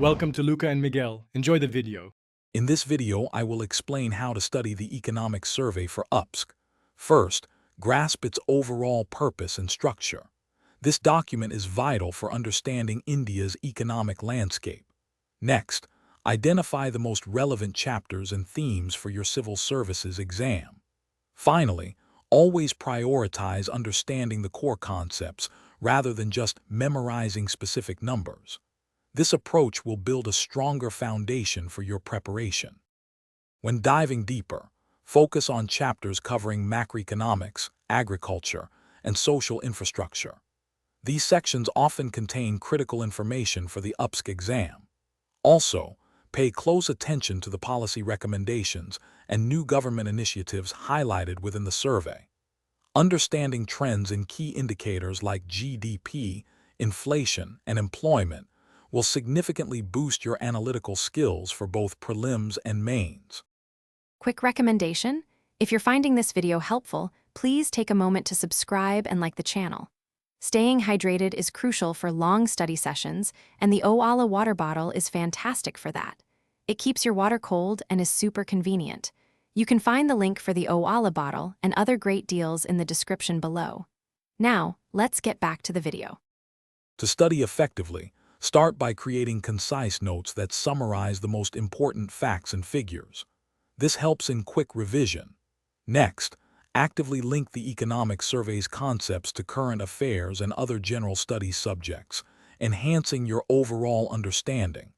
Welcome to Luca and Miguel. Enjoy the video. In this video, I will explain how to study the economic survey for UPSC. First, grasp its overall purpose and structure. This document is vital for understanding India's economic landscape. Next, identify the most relevant chapters and themes for your civil services exam. Finally, always prioritize understanding the core concepts rather than just memorizing specific numbers. This approach will build a stronger foundation for your preparation. When diving deeper, focus on chapters covering macroeconomics, agriculture, and social infrastructure. These sections often contain critical information for the UPSC exam. Also, pay close attention to the policy recommendations and new government initiatives highlighted within the survey. Understanding trends in key indicators like GDP, inflation, and employment will significantly boost your analytical skills for both prelims and mains. Quick recommendation: if you're finding this video helpful, please take a moment to subscribe and like the channel. Staying hydrated is crucial for long study sessions, and the Oala water bottle is fantastic for that. It keeps your water cold and is super convenient. You can find the link for the Oala bottle and other great deals in the description below. Now, let's get back to the video. To study effectively, start by creating concise notes that summarize the most important facts and figures. This helps in quick revision. Next, actively link the economic survey's concepts to current affairs and other general studies subjects, enhancing your overall understanding.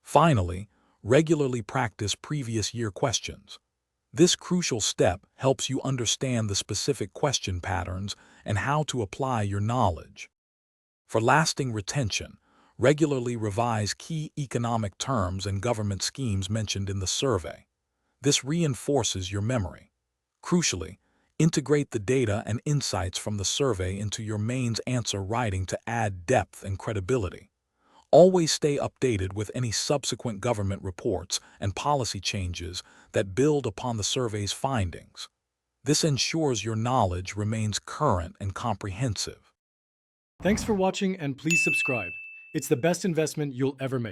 Finally, regularly practice previous year questions. This crucial step helps you understand the specific question patterns and how to apply your knowledge. For lasting retention, regularly revise key economic terms and government schemes mentioned in the survey. This reinforces your memory. Crucially, integrate the data and insights from the survey into your mains answer writing to add depth and credibility. Always stay updated with any subsequent government reports and policy changes that build upon the survey's findings. This ensures your knowledge remains current and comprehensive. Thanks for watching and please subscribe. It's the best investment you'll ever make.